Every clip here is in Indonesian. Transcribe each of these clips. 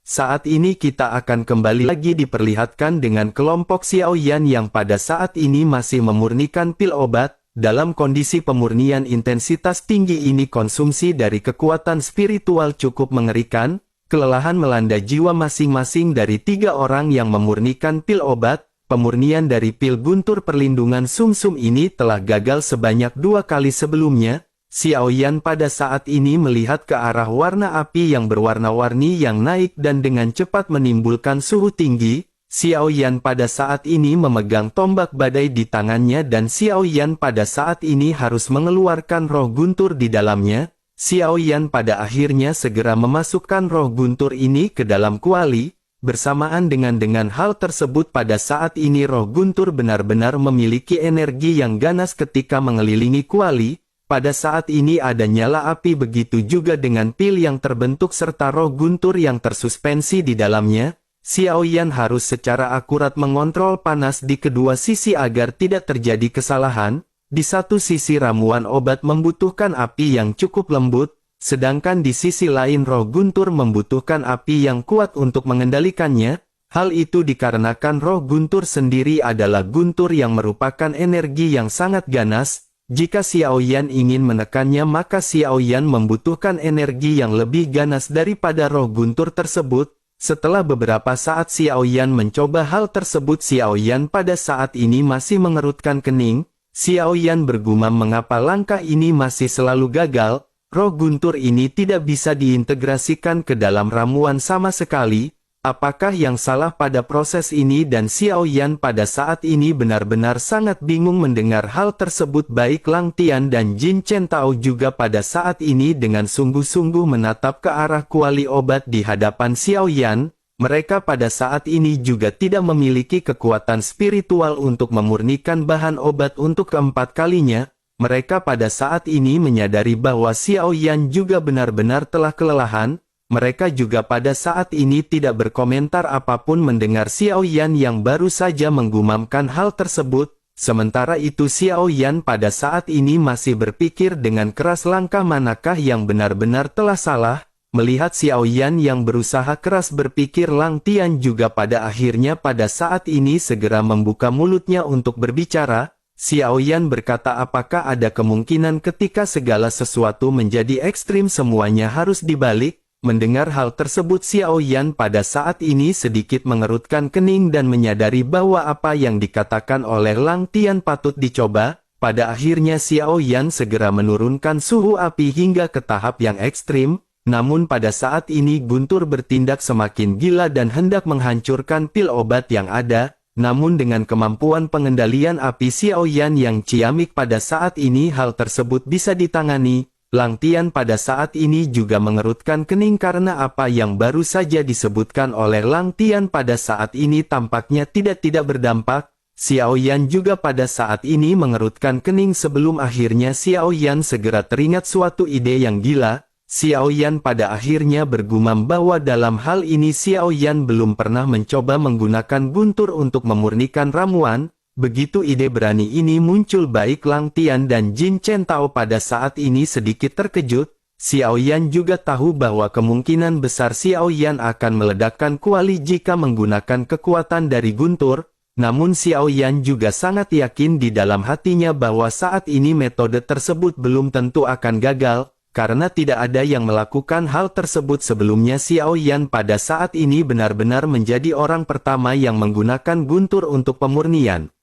Saat ini kita akan kembali lagi diperlihatkan dengan kelompok Xiaoyan yang pada saat ini masih memurnikan pil obat. Dalam kondisi pemurnian intensitas tinggi ini konsumsi dari kekuatan spiritual cukup mengerikan. Kelelahan melanda jiwa masing-masing dari 3 orang yang memurnikan pil obat. Pemurnian dari pil guntur perlindungan sumsum ini telah gagal sebanyak 2 kali sebelumnya. Xiaoyan pada saat ini melihat ke arah warna api yang berwarna-warni yang naik dan dengan cepat menimbulkan suhu tinggi. Xiaoyan pada saat ini memegang tombak badai di tangannya dan Xiaoyan pada saat ini harus mengeluarkan roh guntur di dalamnya. Xiaoyan pada akhirnya segera memasukkan roh guntur ini ke dalam kuali. Bersamaan dengan hal tersebut pada saat ini roh guntur benar-benar memiliki energi yang ganas ketika mengelilingi kuali. Pada saat ini ada nyala api begitu juga dengan pil yang terbentuk serta roh guntur yang tersuspensi di dalamnya. Xiaoyan harus secara akurat mengontrol panas di kedua sisi agar tidak terjadi kesalahan. Di satu sisi ramuan obat membutuhkan api yang cukup lembut, sedangkan di sisi lain roh guntur membutuhkan api yang kuat untuk mengendalikannya. Hal itu dikarenakan roh guntur sendiri adalah guntur yang merupakan energi yang sangat ganas. Jika Xiaoyan ingin menekannya maka Xiaoyan membutuhkan energi yang lebih ganas daripada roh guntur tersebut. Setelah beberapa saat Xiaoyan mencoba hal tersebut Xiaoyan pada saat ini masih mengerutkan kening. Xiaoyan bergumam mengapa langkah ini masih selalu gagal. Roh guntur ini tidak bisa diintegrasikan ke dalam ramuan sama sekali. Apakah yang salah pada proses ini dan Xiaoyan pada saat ini benar-benar sangat bingung mendengar hal tersebut. Baik Lang Tian dan Jin Chen Tao juga pada saat ini dengan sungguh-sungguh menatap ke arah kuali obat di hadapan Xiaoyan. Mereka pada saat ini juga tidak memiliki kekuatan spiritual untuk memurnikan bahan obat untuk keempat kalinya. Mereka pada saat ini menyadari bahwa Xiaoyan juga benar-benar telah kelelahan. Mereka juga pada saat ini tidak berkomentar apapun mendengar Xiaoyan yang baru saja menggumamkan hal tersebut. Sementara itu Xiaoyan pada saat ini masih berpikir dengan keras langkah manakah yang benar-benar telah salah. Melihat Xiaoyan yang berusaha keras berpikir Lang Tian juga pada akhirnya pada saat ini segera membuka mulutnya untuk berbicara. Xiaoyan berkata apakah ada kemungkinan ketika segala sesuatu menjadi ekstrim semuanya harus dibalik. Mendengar hal tersebut Xiaoyan pada saat ini sedikit mengerutkan kening dan menyadari bahwa apa yang dikatakan oleh Lang Tian patut dicoba. Pada akhirnya Xiaoyan segera menurunkan suhu api hingga ke tahap yang ekstrim. Namun pada saat ini guntur bertindak semakin gila dan hendak menghancurkan pil obat yang ada. Namun dengan kemampuan pengendalian api Xiaoyan yang ciamik pada saat ini hal tersebut bisa ditangani. Lang Tian pada saat ini juga mengerutkan kening karena apa yang baru saja disebutkan oleh Lang Tian pada saat ini tampaknya tidak berdampak. Xiaoyan juga pada saat ini mengerutkan kening sebelum akhirnya Xiaoyan segera teringat suatu ide yang gila. Xiaoyan pada akhirnya bergumam bahwa dalam hal ini Xiaoyan belum pernah mencoba menggunakan guntur untuk memurnikan ramuan. Begitu ide berani ini muncul baik Lang Tian dan Jin Chen Tao pada saat ini sedikit terkejut. Xiaoyan juga tahu bahwa kemungkinan besar Xiaoyan akan meledakkan kuali jika menggunakan kekuatan dari guntur. Namun Xiaoyan juga sangat yakin di dalam hatinya bahwa saat ini metode tersebut belum tentu akan gagal. Karena tidak ada yang melakukan hal tersebut sebelumnya Xiaoyan pada saat ini benar-benar menjadi orang pertama yang menggunakan guntur untuk pemurnian.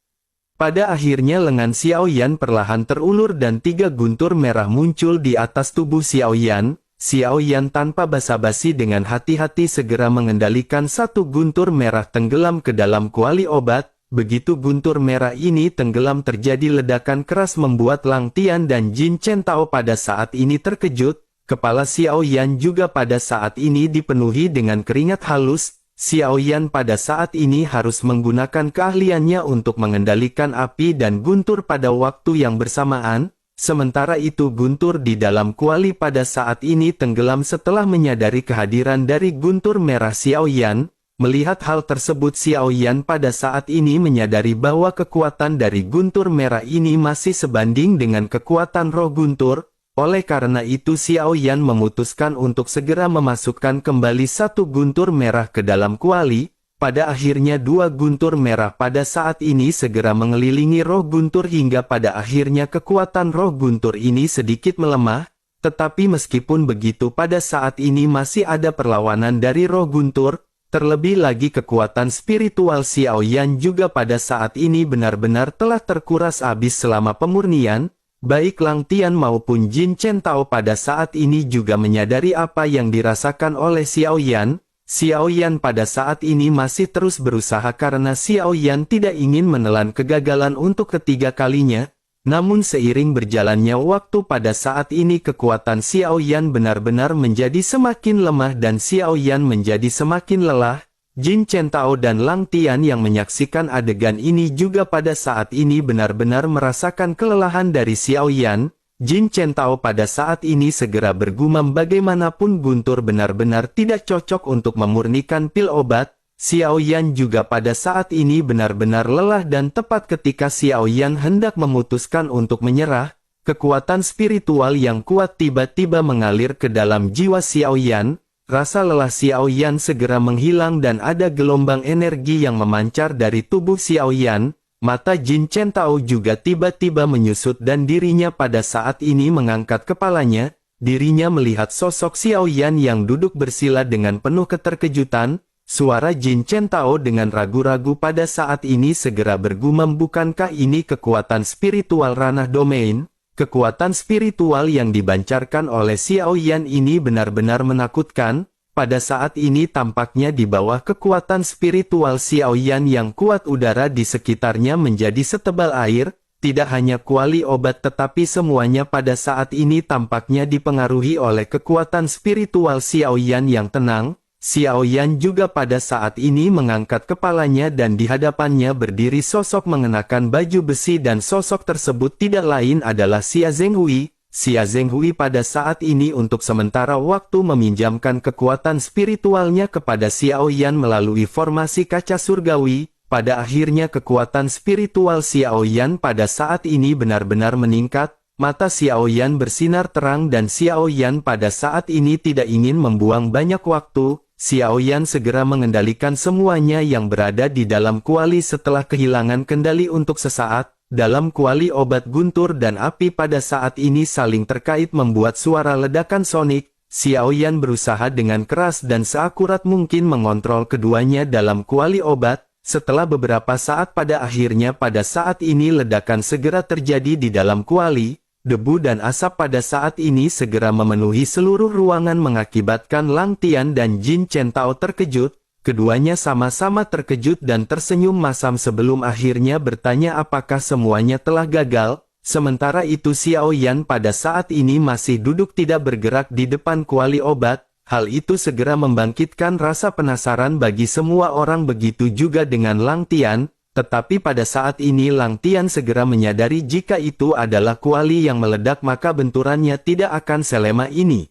Pada akhirnya lengan Xiaoyan perlahan terulur dan 3 guntur merah muncul di atas tubuh Xiaoyan. Xiaoyan tanpa basa-basi dengan hati-hati segera mengendalikan 1 guntur merah tenggelam ke dalam kuali obat. Begitu guntur merah ini tenggelam terjadi ledakan keras membuat Lang Tian dan Jin Chen Tao pada saat ini terkejut. Kepala Xiaoyan juga pada saat ini dipenuhi dengan keringat halus. Xiaoyan pada saat ini harus menggunakan keahliannya untuk mengendalikan api dan guntur pada waktu yang bersamaan. Sementara itu guntur di dalam kuali pada saat ini tenggelam setelah menyadari kehadiran dari guntur merah Xiaoyan. Melihat hal tersebut Xiaoyan pada saat ini menyadari bahwa kekuatan dari guntur merah ini masih sebanding dengan kekuatan roh guntur. Oleh karena itu Xiao Yan memutuskan untuk segera memasukkan kembali satu guntur merah ke dalam kuali. Pada akhirnya dua guntur merah pada saat ini segera mengelilingi roh guntur hingga pada akhirnya kekuatan roh guntur ini sedikit melemah. Tetapi meskipun begitu pada saat ini masih ada perlawanan dari roh guntur. Terlebih lagi kekuatan spiritual Xiao Yan juga pada saat ini benar-benar telah terkuras habis selama pemurnian. Baik Lang Tian maupun Jin Chen Tao pada saat ini juga menyadari apa yang dirasakan oleh Xiao Yan. Xiao Yan pada saat ini masih terus berusaha karena Xiao Yan tidak ingin menelan kegagalan untuk ketiga kalinya. Namun seiring berjalannya waktu pada saat ini kekuatan Xiao Yan benar-benar menjadi semakin lemah dan Xiao Yan menjadi semakin lelah. Jin Chen Tao dan Lang Tian yang menyaksikan adegan ini juga pada saat ini benar-benar merasakan kelelahan dari Xiao Yan. Jin Chen Tao pada saat ini segera bergumam bagaimanapun guntur benar-benar tidak cocok untuk memurnikan pil obat. Xiao Yan juga pada saat ini benar-benar lelah dan tepat ketika Xiao Yan hendak memutuskan untuk menyerah, kekuatan spiritual yang kuat tiba-tiba mengalir ke dalam jiwa Xiao Yan. Rasa lelah Xiao Yan segera menghilang dan ada gelombang energi yang memancar dari tubuh Xiao Yan. Mata Jin Chen Tao juga tiba-tiba menyusut dan dirinya pada saat ini mengangkat kepalanya. Dirinya melihat sosok Xiao Yan yang duduk bersila dengan penuh keterkejutan. Suara Jin Chen Tao dengan ragu-ragu pada saat ini segera bergumam, bukankah ini kekuatan spiritual ranah domain? Kekuatan spiritual yang dibancarkan oleh Xiao Yan ini benar-benar menakutkan. Pada saat ini tampaknya di bawah kekuatan spiritual Xiao Yan yang kuat udara di sekitarnya menjadi setebal air. Tidak hanya kuali obat tetapi semuanya pada saat ini tampaknya dipengaruhi oleh kekuatan spiritual Xiao Yan yang tenang. Xiao Yan juga pada saat ini mengangkat kepalanya dan di hadapannya berdiri sosok mengenakan baju besi dan sosok tersebut tidak lain adalah Xia Zhenghui. Xia Zhenghui pada saat ini untuk sementara waktu meminjamkan kekuatan spiritualnya kepada Xiao Yan melalui formasi kaca surgawi. Pada akhirnya kekuatan spiritual Xiao Yan pada saat ini benar-benar meningkat. Mata Xiao Yan bersinar terang dan Xiao Yan pada saat ini tidak ingin membuang banyak waktu. Xiao Yan segera mengendalikan semuanya yang berada di dalam kuali setelah kehilangan kendali untuk sesaat. Dalam kuali obat guntur dan api pada saat ini saling terkait membuat suara ledakan sonik. Xiao Yan berusaha dengan keras dan seakurat mungkin mengontrol keduanya dalam kuali obat. Setelah beberapa saat pada akhirnya pada saat ini ledakan segera terjadi di dalam kuali. Debu dan asap pada saat ini segera memenuhi seluruh ruangan mengakibatkan Lang Tian dan Jin Chen Tao terkejut. Keduanya sama-sama terkejut dan tersenyum masam sebelum akhirnya bertanya apakah semuanya telah gagal. Sementara itu Xiao Yan pada saat ini masih duduk tidak bergerak di depan kuali obat. Hal itu segera membangkitkan rasa penasaran bagi semua orang, begitu juga dengan Lang Tian. Tetapi pada saat ini Lang Tian segera menyadari jika itu adalah kuali yang meledak maka benturannya tidak akan selema ini.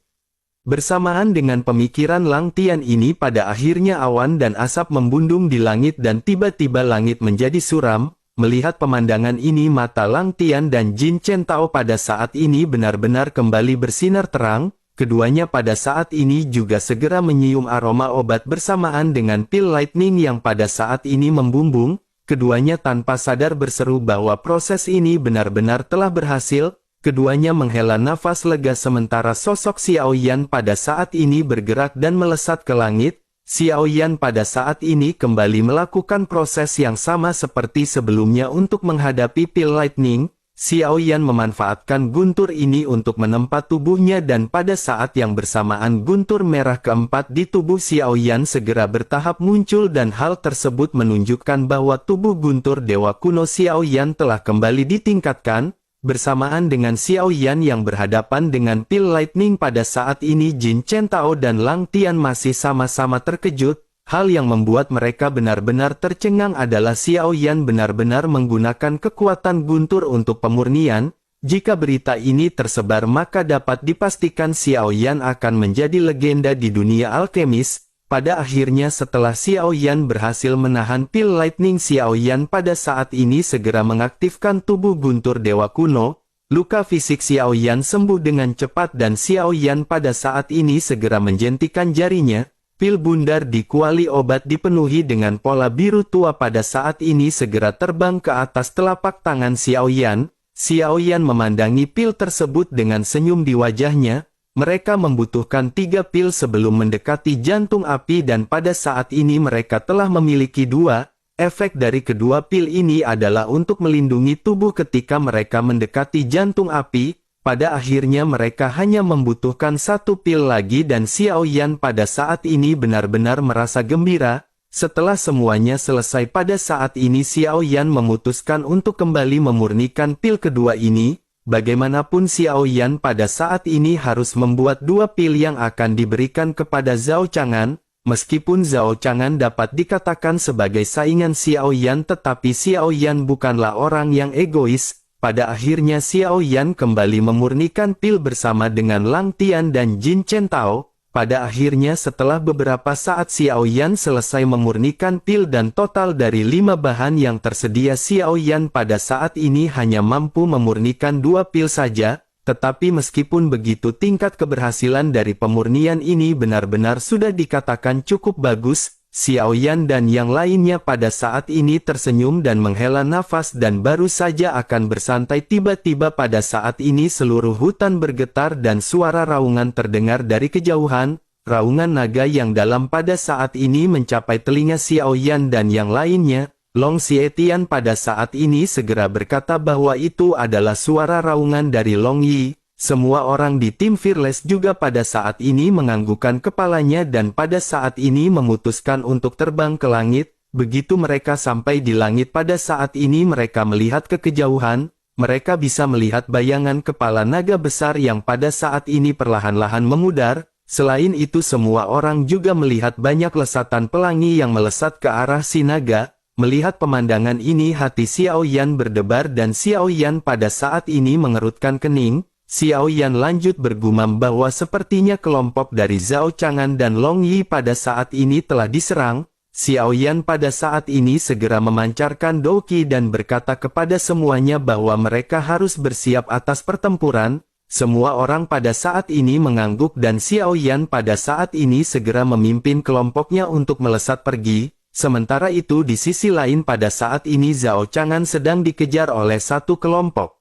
Bersamaan dengan pemikiran Lang Tian ini pada akhirnya awan dan asap membundung di langit dan tiba-tiba langit menjadi suram. Melihat pemandangan ini mata Lang Tian dan Jin Chen Tao pada saat ini benar-benar kembali bersinar terang. Keduanya pada saat ini juga segera menyium aroma obat bersamaan dengan pil lightning yang pada saat ini membumbung. Keduanya tanpa sadar berseru bahwa proses ini benar-benar telah berhasil. Keduanya menghela nafas lega sementara sosok Xiao Yan pada saat ini bergerak dan melesat ke langit. Xiao Yan pada saat ini kembali melakukan proses yang sama seperti sebelumnya untuk menghadapi pil lightning. Xiao Yan memanfaatkan guntur ini untuk menempa tubuhnya dan pada saat yang bersamaan guntur merah keempat di tubuh Xiao Yan segera bertahap muncul dan hal tersebut menunjukkan bahwa tubuh guntur dewa kuno Xiao Yan telah kembali ditingkatkan. Bersamaan dengan Xiao Yan yang berhadapan dengan pil lightning pada saat ini Jin Chen Tao dan Lang Tian masih sama-sama terkejut. Hal yang membuat mereka benar-benar tercengang adalah Xiao Yan benar-benar menggunakan kekuatan guntur untuk pemurnian. Jika berita ini tersebar maka dapat dipastikan Xiao Yan akan menjadi legenda di dunia alkemis. Pada akhirnya setelah Xiao Yan berhasil menahan pil lightning Xiao Yan pada saat ini segera mengaktifkan tubuh guntur dewa kuno. Luka fisik Xiao Yan sembuh dengan cepat dan Xiao Yan pada saat ini segera menjentikan jarinya. Pil bundar di kuali obat dipenuhi dengan pola biru tua pada saat ini segera terbang ke atas telapak tangan Xiao Yan. Xiao Yan memandangi pil tersebut dengan senyum di wajahnya. Mereka membutuhkan 3 pil sebelum mendekati jantung api dan pada saat ini mereka telah memiliki 2. Efek dari kedua pil ini adalah untuk melindungi tubuh ketika mereka mendekati jantung api. Pada akhirnya mereka hanya membutuhkan 1 pil lagi dan Xiao Yan pada saat ini benar-benar merasa gembira. Setelah semuanya selesai pada saat ini Xiao Yan memutuskan untuk kembali memurnikan pil kedua ini. Bagaimanapun Xiao Yan pada saat ini harus membuat 2 pil yang akan diberikan kepada Zhao Chang'an. Meskipun Zhao Chang'an dapat dikatakan sebagai saingan Xiao Yan tetapi Xiao Yan bukanlah orang yang egois. Pada akhirnya Xiao Yan kembali memurnikan pil bersama dengan Lang Tian dan Jin Chen Tao. Pada akhirnya setelah beberapa saat Xiao Yan selesai memurnikan pil dan total dari 5 bahan yang tersedia Xiao Yan pada saat ini hanya mampu memurnikan 2 pil saja. Tetapi meskipun begitu tingkat keberhasilan dari pemurnian ini benar-benar sudah dikatakan cukup bagus. Xiao Yan dan yang lainnya pada saat ini tersenyum dan menghela nafas dan baru saja akan bersantai tiba-tiba pada saat ini seluruh hutan bergetar dan suara raungan terdengar dari kejauhan. Raungan naga yang dalam pada saat ini mencapai telinga Xiao Yan dan yang lainnya. Long Xietian pada saat ini segera berkata bahwa itu adalah suara raungan dari Long Yi. Semua orang di tim Fearless juga pada saat ini menganggukkan kepalanya dan pada saat ini memutuskan untuk terbang ke langit. Begitu mereka sampai di langit pada saat ini mereka melihat ke kejauhan. Mereka bisa melihat bayangan kepala naga besar yang pada saat ini perlahan-lahan memudar. Selain itu semua orang juga melihat banyak lesatan pelangi yang melesat ke arah si naga. Melihat pemandangan ini hati Xiao Yan berdebar dan Xiao Yan pada saat ini mengerutkan kening. Xiao Yan lanjut bergumam bahwa sepertinya kelompok dari Zhao Chang'an dan Long Yi pada saat ini telah diserang. Xiao Yan pada saat ini segera memancarkan Douqi dan berkata kepada semuanya bahwa mereka harus bersiap atas pertempuran. Semua orang pada saat ini mengangguk dan Xiao Yan pada saat ini segera memimpin kelompoknya untuk melesat pergi. Sementara itu di sisi lain pada saat ini Zhao Chang'an sedang dikejar oleh satu kelompok.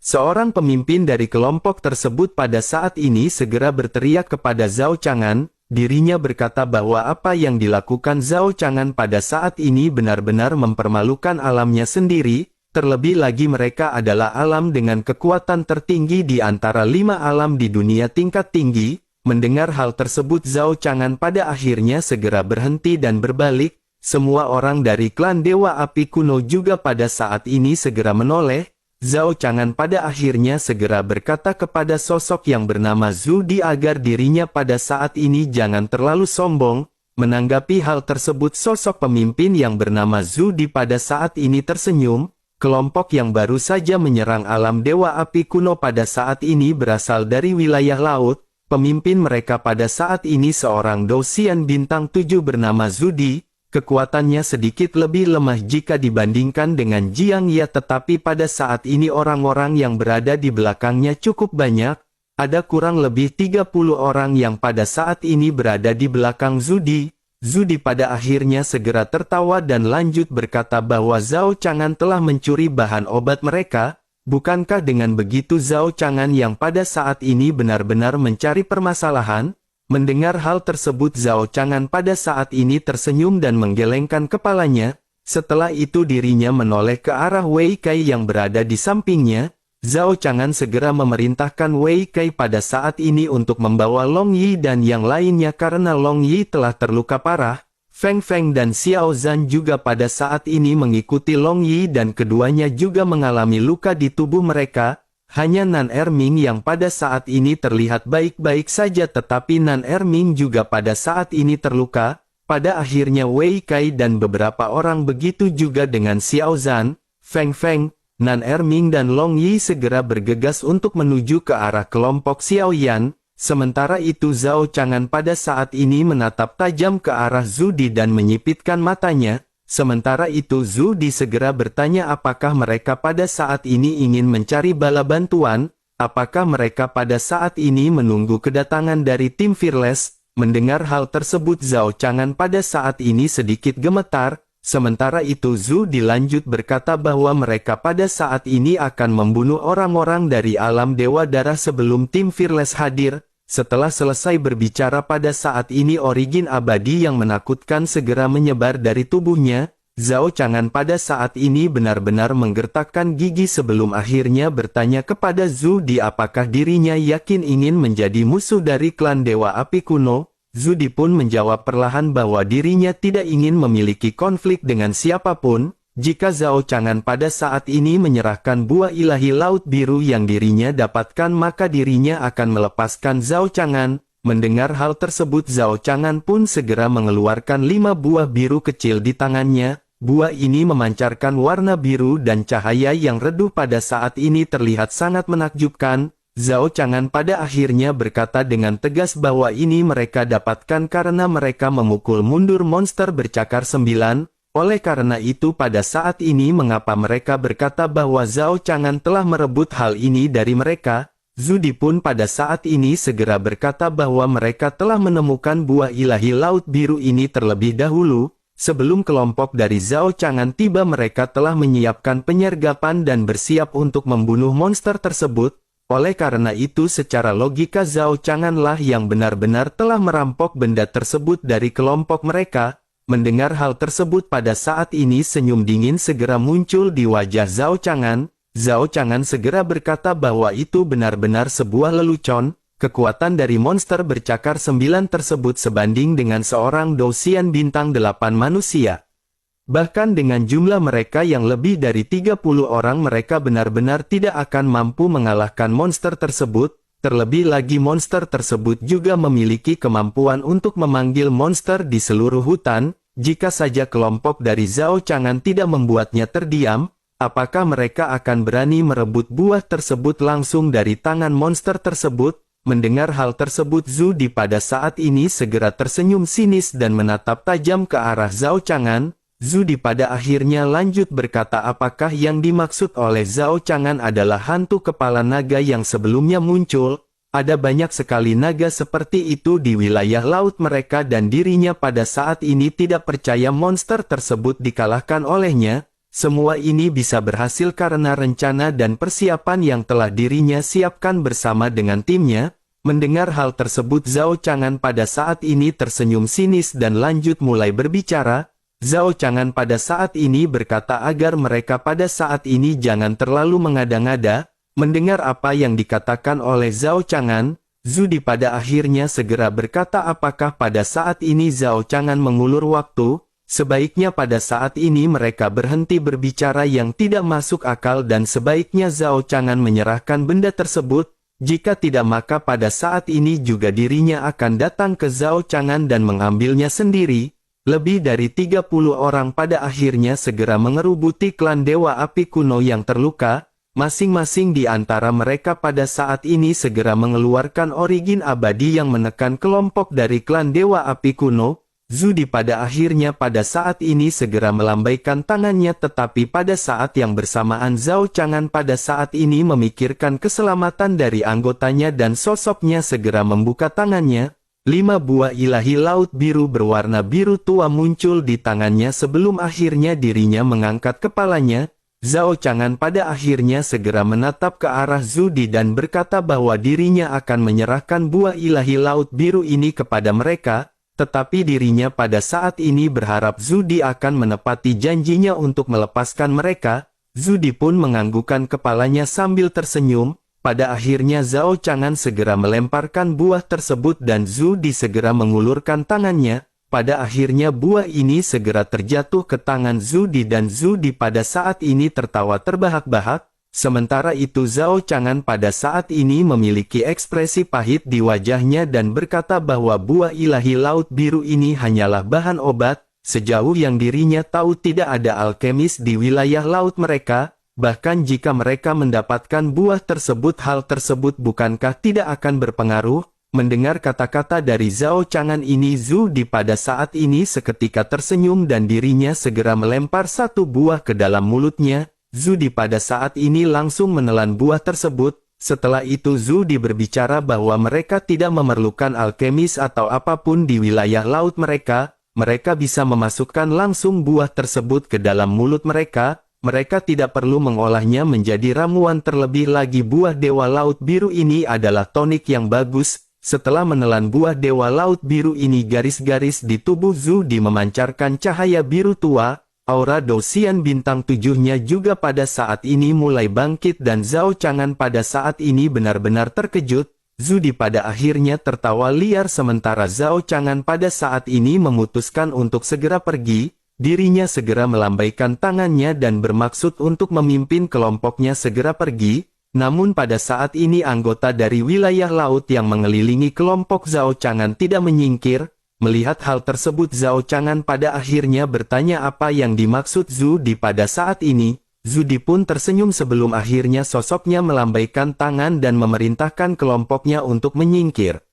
Seorang pemimpin dari kelompok tersebut pada saat ini segera berteriak kepada Zhao Chang'an. Dirinya berkata bahwa apa yang dilakukan Zhao Chang'an pada saat ini benar-benar mempermalukan alamnya sendiri. Terlebih lagi mereka adalah alam dengan kekuatan tertinggi di antara 5 alam di dunia tingkat tinggi. Mendengar hal tersebut Zhao Chang'an pada akhirnya segera berhenti dan berbalik. Semua orang dari klan Dewa Api Kuno juga pada saat ini segera menoleh. Zhao Chang'an pada akhirnya segera berkata kepada sosok yang bernama Zhu Di agar dirinya pada saat ini jangan terlalu sombong. Menanggapi hal tersebut sosok pemimpin yang bernama Zhu Di pada saat ini tersenyum. Kelompok yang baru saja menyerang alam Dewa Api Kuno pada saat ini berasal dari wilayah laut. Pemimpin mereka pada saat ini seorang Dousian bintang 7 bernama Zhu Di. Kekuatannya sedikit lebih lemah jika dibandingkan dengan Jiang Ye tetapi pada saat ini orang-orang yang berada di belakangnya cukup banyak. Ada kurang lebih 30 orang yang pada saat ini berada di belakang Zhu Di. Zhu Di pada akhirnya segera tertawa dan lanjut berkata bahwa Zhao Chang'an telah mencuri bahan obat mereka. Bukankah dengan begitu Zhao Chang'an yang pada saat ini benar-benar mencari permasalahan? Mendengar hal tersebut Zhao Chang'an pada saat ini tersenyum dan menggelengkan kepalanya. Setelah itu dirinya menoleh ke arah Wei Kai yang berada di sampingnya. Zhao Chang'an segera memerintahkan Wei Kai pada saat ini untuk membawa Long Yi dan yang lainnya karena Long Yi telah terluka parah. Feng Feng dan Xiao Zhan juga pada saat ini mengikuti Long Yi dan keduanya juga mengalami luka di tubuh mereka. Hanya Nan Erming yang pada saat ini terlihat baik-baik saja tetapi Nan Erming juga pada saat ini terluka. Pada akhirnya Wei Kai dan beberapa orang begitu juga dengan Xiao Zhan, Feng Feng, Nan Erming dan Long Yi segera bergegas untuk menuju ke arah kelompok Xiao Yan. Sementara itu Zhao Chang'an pada saat ini menatap tajam ke arah Zhu Di dan menyipitkan matanya. Sementara itu Zudi segera bertanya apakah mereka pada saat ini ingin mencari bala bantuan, apakah mereka pada saat ini menunggu kedatangan dari tim Fearless. Mendengar hal tersebut Zhao Chang'an pada saat ini sedikit gemetar, sementara itu Zudi lanjut berkata bahwa mereka pada saat ini akan membunuh orang-orang dari alam Dewa Darah sebelum tim Fearless hadir. Setelah selesai berbicara pada saat ini origin abadi yang menakutkan segera menyebar dari tubuhnya, Zhao Chang'an pada saat ini benar-benar menggertakkan gigi sebelum akhirnya bertanya kepada Zudi apakah dirinya yakin ingin menjadi musuh dari klan Dewa Api Kuno. Zudi pun menjawab perlahan bahwa dirinya tidak ingin memiliki konflik dengan siapapun. Jika Zhao Chang'an pada saat ini menyerahkan buah ilahi laut biru yang dirinya dapatkan maka dirinya akan melepaskan Zhao Chang'an. Mendengar hal tersebut Zhao Chang'an pun segera mengeluarkan 5 buah biru kecil di tangannya. Buah ini memancarkan warna biru dan cahaya yang redup pada saat ini terlihat sangat menakjubkan. Zhao Chang'an pada akhirnya berkata dengan tegas bahwa ini mereka dapatkan karena mereka memukul mundur monster bercakar 9. Oleh karena itu pada saat ini mengapa mereka berkata bahwa Zhao Chang'an telah merebut hal ini dari mereka? Zudi pun pada saat ini segera berkata bahwa mereka telah menemukan buah ilahi laut biru ini terlebih dahulu. Sebelum kelompok dari Zhao Chang'an tiba mereka telah menyiapkan penyergapan dan bersiap untuk membunuh monster tersebut. Oleh karena itu secara logika Zhao Chang'an lah yang benar-benar telah merampok benda tersebut dari kelompok mereka. Mendengar hal tersebut pada saat ini senyum dingin segera muncul di wajah Zhao Chang'an. Zhao Chang'an segera berkata bahwa itu benar-benar sebuah lelucon. Kekuatan dari monster bercakar 9 tersebut sebanding dengan seorang Douxian bintang 8 manusia. Bahkan dengan jumlah mereka yang lebih dari 30 orang mereka benar-benar tidak akan mampu mengalahkan monster tersebut. Terlebih lagi monster tersebut juga memiliki kemampuan untuk memanggil monster di seluruh hutan. Jika saja kelompok dari Zhao Chang'an tidak membuatnya terdiam, apakah mereka akan berani merebut buah tersebut langsung dari tangan monster tersebut? Mendengar hal tersebut Zudi pada saat ini segera tersenyum sinis dan menatap tajam ke arah Zhao Chang'an. Zudi pada akhirnya lanjut berkata apakah yang dimaksud oleh Zhao Chang'an adalah hantu kepala naga yang sebelumnya muncul. Ada banyak sekali naga seperti itu di wilayah laut mereka dan dirinya pada saat ini tidak percaya monster tersebut dikalahkan olehnya. Semua ini bisa berhasil karena rencana dan persiapan yang telah dirinya siapkan bersama dengan timnya. Mendengar hal tersebut Zhao Chang'an pada saat ini tersenyum sinis dan lanjut mulai berbicara. Zhao Chang'an pada saat ini berkata agar mereka pada saat ini jangan terlalu mengada-ngada. Mendengar apa yang dikatakan oleh Zhao Chang'an, Zudi pada akhirnya segera berkata apakah pada saat ini Zhao Chang'an mengulur waktu, sebaiknya pada saat ini mereka berhenti berbicara yang tidak masuk akal dan sebaiknya Zhao Chang'an menyerahkan benda tersebut, jika tidak maka pada saat ini juga dirinya akan datang ke Zhao Chang'an dan mengambilnya sendiri. Lebih dari 30 orang pada akhirnya segera mengerubuti klan Dewa Api Kuno yang terluka. Masing-masing di antara mereka pada saat ini segera mengeluarkan origin abadi yang menekan kelompok dari klan Dewa Api Kuno. Zudi pada akhirnya pada saat ini segera melambaikan tangannya tetapi pada saat yang bersamaan Zhao Chang'an pada saat ini memikirkan keselamatan dari anggotanya dan sosoknya segera membuka tangannya. 5 buah ilahi laut biru berwarna biru tua muncul di tangannya sebelum akhirnya dirinya mengangkat kepalanya. Zhao Chang'an pada akhirnya segera menatap ke arah Zudi dan berkata bahwa dirinya akan menyerahkan buah ilahi laut biru ini kepada mereka, tetapi dirinya pada saat ini berharap Zudi akan menepati janjinya untuk melepaskan mereka. Zudi pun menganggukkan kepalanya sambil tersenyum. Pada akhirnya Zhao Chang'an segera melemparkan buah tersebut dan Zudi segera mengulurkan tangannya. Pada akhirnya buah ini segera terjatuh ke tangan Zudi dan Zudi pada saat ini tertawa terbahak-bahak. Sementara itu Zhao Chang'an pada saat ini memiliki ekspresi pahit di wajahnya dan berkata bahwa buah ilahi laut biru ini hanyalah bahan obat. Sejauh yang dirinya tahu tidak ada alkemis di wilayah laut mereka. Bahkan jika mereka mendapatkan buah tersebut hal tersebut bukankah tidak akan berpengaruh? Mendengar kata-kata dari Zhao Chang'an ini, Zhu Di pada saat ini seketika tersenyum dan dirinya segera melempar satu buah ke dalam mulutnya. Zhu Di pada saat ini langsung menelan buah tersebut. Setelah itu Zhu Di berbicara bahwa mereka tidak memerlukan alkemis atau apapun di wilayah laut mereka. Mereka bisa memasukkan langsung buah tersebut ke dalam mulut mereka. Mereka tidak perlu mengolahnya menjadi ramuan, terlebih lagi buah Dewa Laut Biru ini adalah tonik yang bagus. Setelah menelan buah Dewa Laut Biru ini, garis-garis di tubuh Zhu Di memancarkan cahaya biru tua. Aura Dosian bintang 7-nya juga pada saat ini mulai bangkit dan Zhao Chang'an pada saat ini benar-benar terkejut. Zhu Di pada akhirnya tertawa liar sementara Zhao Chang'an pada saat ini memutuskan untuk segera pergi. Dirinya segera melambaikan tangannya dan bermaksud untuk memimpin kelompoknya segera pergi. Namun pada saat ini anggota dari wilayah laut yang mengelilingi kelompok Zhao Chang'an tidak menyingkir. Melihat hal tersebut, Zhao Chang'an pada akhirnya bertanya apa yang dimaksud Zhu Di pada saat ini. Zhu Di pun tersenyum sebelum akhirnya sosoknya melambaikan tangan dan memerintahkan kelompoknya untuk menyingkir.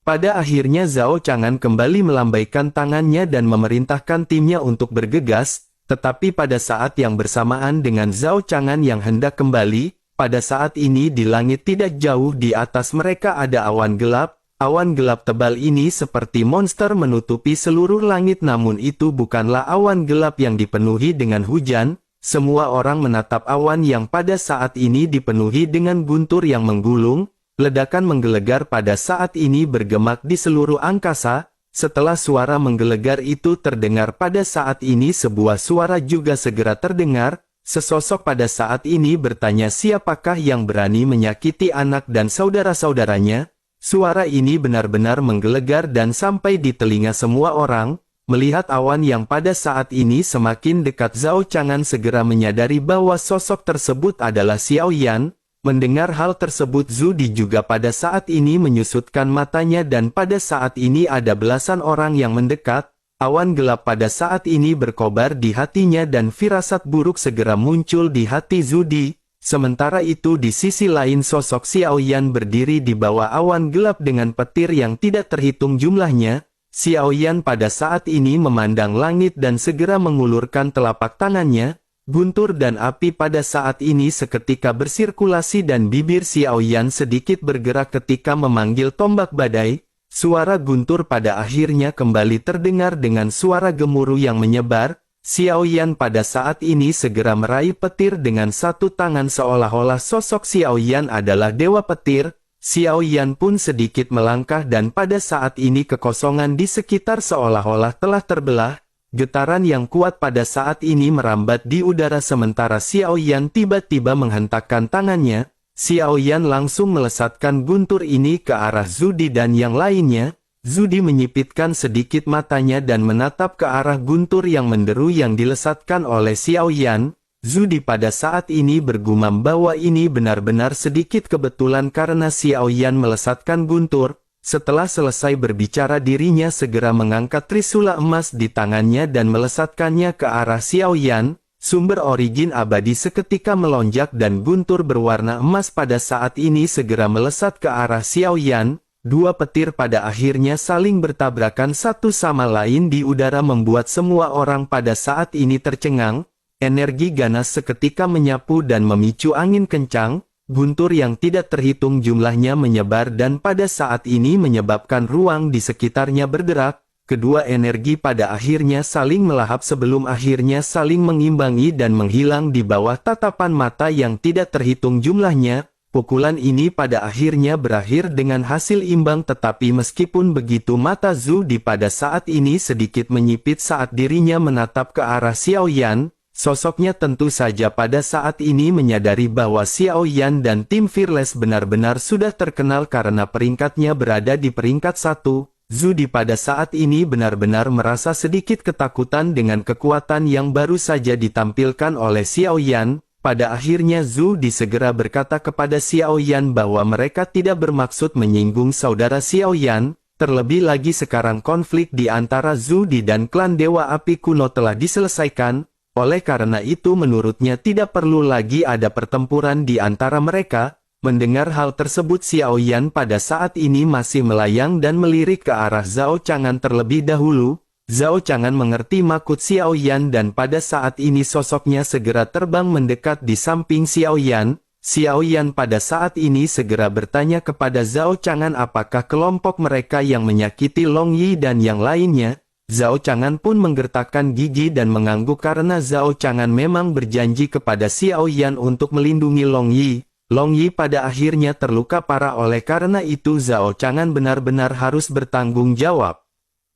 Pada akhirnya Zhao Chang'an kembali melambaikan tangannya dan memerintahkan timnya untuk bergegas. Tetapi pada saat yang bersamaan dengan Zhao Chang'an yang hendak kembali, pada saat ini di langit tidak jauh di atas mereka ada awan gelap. Awan gelap tebal ini seperti monster menutupi seluruh langit, namun itu bukanlah awan gelap yang dipenuhi dengan hujan. Semua orang menatap awan yang pada saat ini dipenuhi dengan guntur yang menggulung. Ledakan menggelegar pada saat ini bergemak di seluruh angkasa. Setelah suara menggelegar itu terdengar pada saat ini, sebuah suara juga segera terdengar. Sesosok pada saat ini bertanya siapakah yang berani menyakiti anak dan saudara-saudaranya. Suara ini benar-benar menggelegar dan sampai di telinga semua orang. Melihat awan yang pada saat ini semakin dekat, Zhao Chang'an segera menyadari bahwa sosok tersebut adalah Xiao Yan. Mendengar hal tersebut, Zhu Di juga pada saat ini menyusutkan matanya dan pada saat ini ada belasan orang yang mendekat. Awan gelap pada saat ini berkobar di hatinya dan firasat buruk segera muncul di hati Zhu Di. Sementara itu di sisi lain sosok Xiao Yan berdiri di bawah awan gelap dengan petir yang tidak terhitung jumlahnya. Xiao Yan pada saat ini memandang langit dan segera mengulurkan telapak tangannya. Guntur dan api pada saat ini seketika bersirkulasi dan bibir Xiao Yan sedikit bergerak ketika memanggil tombak badai. Suara guntur pada akhirnya kembali terdengar dengan suara gemuruh yang menyebar. Xiao Yan pada saat ini segera meraih petir dengan satu tangan seolah-olah sosok Xiao Yan adalah dewa petir. Xiao Yan pun sedikit melangkah dan pada saat ini kekosongan di sekitar seolah-olah telah terbelah. Getaran yang kuat pada saat ini merambat di udara sementara Xiao Yan tiba-tiba menghentakkan tangannya. Xiao Yan langsung melesatkan guntur ini ke arah Zhu Di dan yang lainnya. Zhu Di menyipitkan sedikit matanya dan menatap ke arah guntur yang menderu yang dilesatkan oleh Xiao Yan. Zhu Di pada saat ini bergumam bahwa ini benar-benar sedikit kebetulan karena Xiao Yan melesatkan guntur. Setelah selesai berbicara, dirinya segera mengangkat trisula emas di tangannya dan melesatkannya ke arah Xiao Yan. Sumber origin abadi seketika melonjak dan guntur berwarna emas pada saat ini segera melesat ke arah Xiao Yan. Dua petir pada akhirnya saling bertabrakan satu sama lain di udara membuat semua orang pada saat ini tercengang. Energi ganas seketika menyapu dan memicu angin kencang. Guntur yang tidak terhitung jumlahnya menyebar dan pada saat ini menyebabkan ruang di sekitarnya bergerak. Kedua energi pada akhirnya saling melahap sebelum akhirnya saling mengimbangi dan menghilang di bawah tatapan mata yang tidak terhitung jumlahnya. Pukulan ini pada akhirnya berakhir dengan hasil imbang, tetapi meskipun begitu mata Zhu Di pada saat ini sedikit menyipit saat dirinya menatap ke arah Xiao Yan. Sosoknya tentu saja pada saat ini menyadari bahwa Xiao Yan dan tim Fearless benar-benar sudah terkenal karena peringkatnya berada di peringkat 1. Zhu Di pada saat ini benar-benar merasa sedikit ketakutan dengan kekuatan yang baru saja ditampilkan oleh Xiao Yan. Pada akhirnya Zhu Di segera berkata kepada Xiao Yan bahwa mereka tidak bermaksud menyinggung saudara Xiao Yan. Terlebih lagi sekarang konflik di antara Zhu Di dan klan Dewa Api Kuno telah diselesaikan. Oleh karena itu menurutnya tidak perlu lagi ada pertempuran di antara mereka. Mendengar hal tersebut, Xiao Yan pada saat ini masih melayang dan melirik ke arah Zhao Chang'an terlebih dahulu. Zhao Chang'an mengerti maksud Xiao Yan dan pada saat ini sosoknya segera terbang mendekat di samping Xiao Yan. Xiao Yan pada saat ini segera bertanya kepada Zhao Chang'an apakah kelompok mereka yang menyakiti Long Yi dan yang lainnya. Zhao Chang'an pun menggertakkan gigi dan mengangguk karena Zhao Chang'an memang berjanji kepada Xiao Yan untuk melindungi Long Yi. Long Yi pada akhirnya terluka parah, oleh karena itu Zhao Chang'an benar-benar harus bertanggung jawab.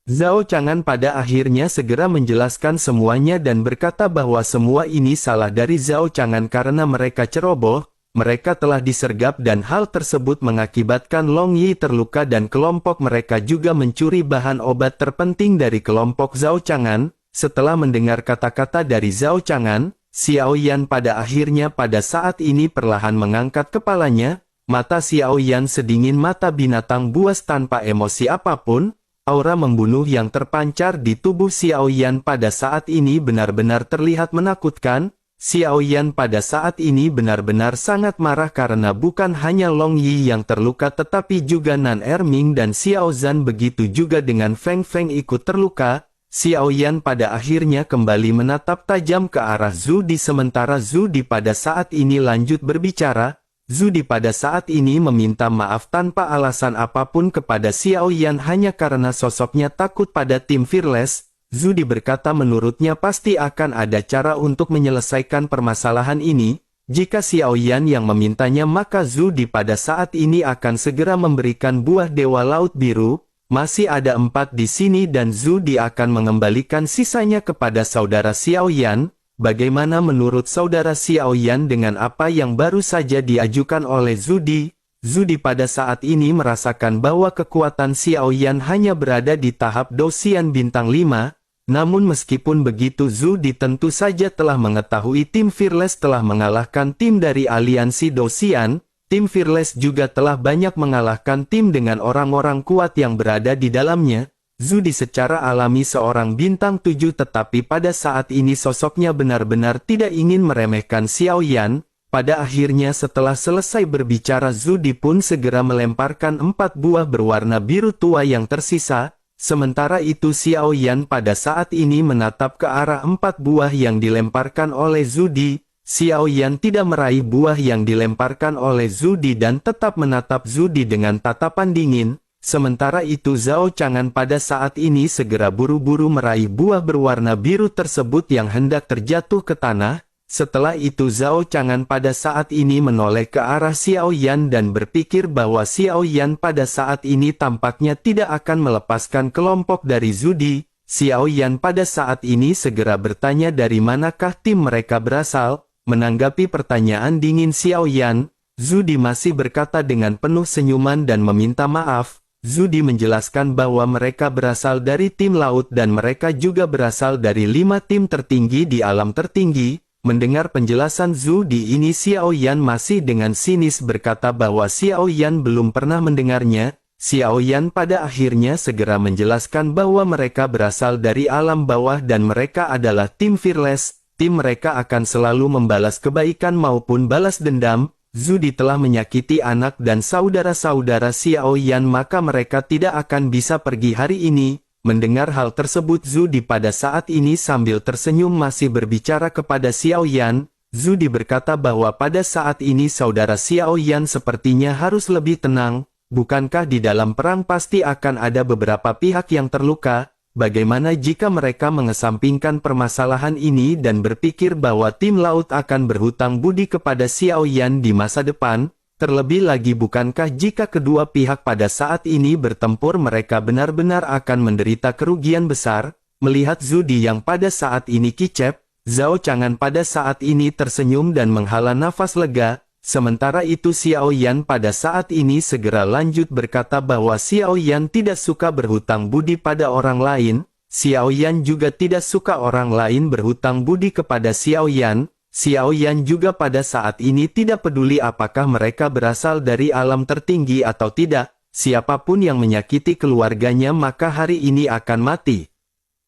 Zhao Chang'an pada akhirnya segera menjelaskan semuanya dan berkata bahwa semua ini salah dari Zhao Chang'an karena mereka ceroboh, mereka telah disergap dan hal tersebut mengakibatkan Long Yi terluka dan kelompok mereka juga mencuri bahan obat terpenting dari kelompok Zhao Chang'an. Setelah mendengar kata-kata dari Zhao Chang'an, Xiao Yan pada akhirnya pada saat ini perlahan mengangkat kepalanya, mata Xiao Yan sedingin mata binatang buas tanpa emosi apapun. Aura membunuh yang terpancar di tubuh Xiao Yan pada saat ini benar-benar terlihat menakutkan. Xiao Yan pada saat ini benar-benar sangat marah karena bukan hanya Long Yi yang terluka tetapi juga Nan Erming dan Xiao Zhan, begitu juga dengan Feng Feng ikut terluka. Xiao Yan pada akhirnya kembali menatap tajam ke arah Zhu Di sementara Zhu Di pada saat ini lanjut berbicara. Zhu Di pada saat ini meminta maaf tanpa alasan apapun kepada Xiao Yan hanya karena sosoknya takut pada tim Fearless. Zhu Di berkata menurutnya pasti akan ada cara untuk menyelesaikan permasalahan ini. Jika Xiao Yan yang memintanya maka Zhu Di pada saat ini akan segera memberikan buah Dewa Laut Biru. Masih ada 4 di sini dan Zhu Di akan mengembalikan sisanya kepada saudara Xiao Yan. Bagaimana menurut saudara Xiao Yan dengan apa yang baru saja diajukan oleh Zhu Di? Zhu Di pada saat ini merasakan bahwa kekuatan Xiao Yan hanya berada di tahap Dosian bintang 5. Namun meskipun begitu Zhu Di tentu saja telah mengetahui tim Fearless telah mengalahkan tim dari aliansi Dosian. Tim Fearless juga telah banyak mengalahkan tim dengan orang-orang kuat yang berada di dalamnya. Zhu Di secara alami seorang bintang 7 tetapi pada saat ini sosoknya benar-benar tidak ingin meremehkan Xiao Yan. Pada akhirnya setelah selesai berbicara Zhu Di pun segera melemparkan 4 buah berwarna biru tua yang tersisa. Sementara itu Xiao Yan pada saat ini menatap ke arah 4 buah yang dilemparkan oleh Zhu Di. Xiao Yan tidak meraih buah yang dilemparkan oleh Zhu Di dan tetap menatap Zhu Di dengan tatapan dingin. Sementara itu Zhao Chang'an pada saat ini segera buru-buru meraih buah berwarna biru tersebut yang hendak terjatuh ke tanah. Setelah itu Zhao Chang'an pada saat ini menoleh ke arah Xiao Yan dan berpikir bahwa Xiao Yan pada saat ini tampaknya tidak akan melepaskan kelompok dari Zhu Di. Xiao Yan pada saat ini segera bertanya dari manakah tim mereka berasal. Menanggapi pertanyaan dingin Xiao Yan, Zhu Di masih berkata dengan penuh senyuman dan meminta maaf. Zhu Di menjelaskan bahwa mereka berasal dari tim laut dan mereka juga berasal dari 5 tim tertinggi di alam tertinggi. Mendengar penjelasan Zhu Di ini Xiao Yan masih dengan sinis berkata bahwa Xiao Yan belum pernah mendengarnya. Xiao Yan pada akhirnya segera menjelaskan bahwa mereka berasal dari alam bawah dan mereka adalah tim Fearless. Tim mereka akan selalu membalas kebaikan maupun balas dendam. Zhu Di telah menyakiti anak dan saudara-saudara Xiao Yan maka mereka tidak akan bisa pergi hari ini. Mendengar hal tersebut Zhu Di pada saat ini sambil tersenyum masih berbicara kepada Xiao Yan. Zhu Di berkata bahwa pada saat ini saudara Xiao Yan sepertinya harus lebih tenang. Bukankah di dalam perang pasti akan ada beberapa pihak yang terluka? Bagaimana jika mereka mengesampingkan permasalahan ini dan berpikir bahwa tim laut akan berhutang budi kepada Xiao Yan di masa depan? Terlebih lagi bukankah jika kedua pihak pada saat ini bertempur mereka benar-benar akan menderita kerugian besar? Melihat Zhu Di yang pada saat ini kicep, Zhao Chang'an pada saat ini tersenyum dan menghela nafas lega. Sementara itu Xiao Yan pada saat ini segera lanjut berkata bahwa Xiao Yan tidak suka berhutang budi pada orang lain. Xiao Yan juga tidak suka orang lain berhutang budi kepada Xiao Yan. Xiao Yan juga pada saat ini tidak peduli apakah mereka berasal dari alam tertinggi atau tidak. Siapapun yang menyakiti keluarganya maka hari ini akan mati.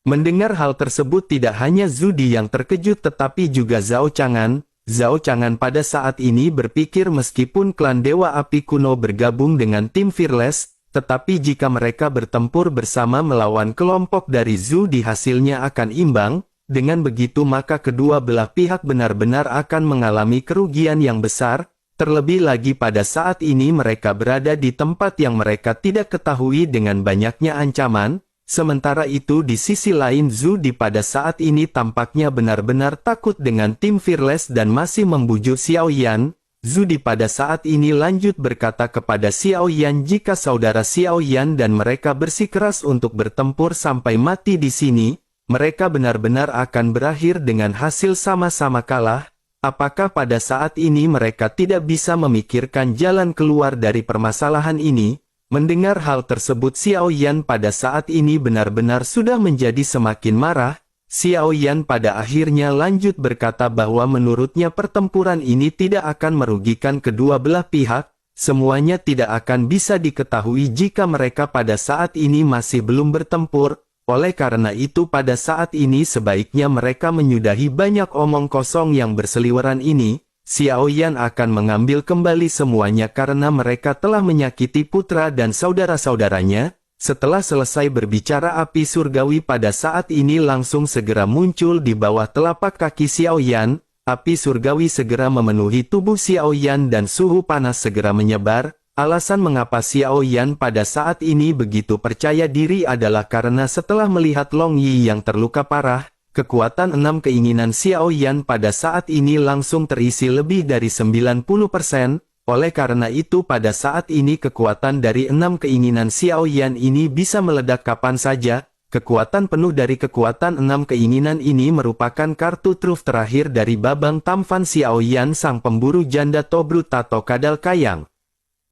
Mendengar hal tersebut tidak hanya Zhu Di yang terkejut tetapi juga Zhao Chang'an. Zhao Chang'an pada saat ini berpikir meskipun klan Dewa Api Kuno bergabung dengan tim Fearless, tetapi jika mereka bertempur bersama melawan kelompok dari Zhu di hasilnya akan imbang, dengan begitu maka kedua belah pihak benar-benar akan mengalami kerugian yang besar, terlebih lagi pada saat ini mereka berada di tempat yang mereka tidak ketahui dengan banyaknya ancaman. Sementara itu di sisi lain Zhu di pada saat ini tampaknya benar-benar takut dengan tim Fearless dan masih membujuk Xiao Yan. Zhu di pada saat ini lanjut berkata kepada Xiao Yan jika saudara Xiao Yan dan mereka bersikeras untuk bertempur sampai mati di sini, mereka benar-benar akan berakhir dengan hasil sama-sama kalah. Apakah pada saat ini mereka tidak bisa memikirkan jalan keluar dari permasalahan ini? Mendengar hal tersebut Xiao Yan pada saat ini benar-benar sudah menjadi semakin marah. Xiao Yan pada akhirnya lanjut berkata bahwa menurutnya pertempuran ini tidak akan merugikan kedua belah pihak. Semuanya tidak akan bisa diketahui jika mereka pada saat ini masih belum bertempur. Oleh karena itu pada saat ini sebaiknya mereka menyudahi banyak omong kosong yang berseliweran ini. Xiao Yan akan mengambil kembali semuanya karena mereka telah menyakiti putra dan saudara-saudaranya. Setelah selesai berbicara api surgawi pada saat ini langsung segera muncul di bawah telapak kaki Xiao Yan. Api surgawi segera memenuhi tubuh Xiao Yan dan suhu panas segera menyebar. Alasan mengapa Xiao Yan pada saat ini begitu percaya diri adalah karena setelah melihat Long Yi yang terluka parah, kekuatan 6 keinginan Xiao Yan pada saat ini langsung terisi lebih dari 90%, oleh karena itu pada saat ini kekuatan dari 6 keinginan Xiao Yan ini bisa meledak kapan saja. Kekuatan penuh dari kekuatan 6 keinginan ini merupakan kartu truf terakhir dari Babang Tamfan Xiao Yan sang pemburu janda Tobrut Tato Kadal Kayang.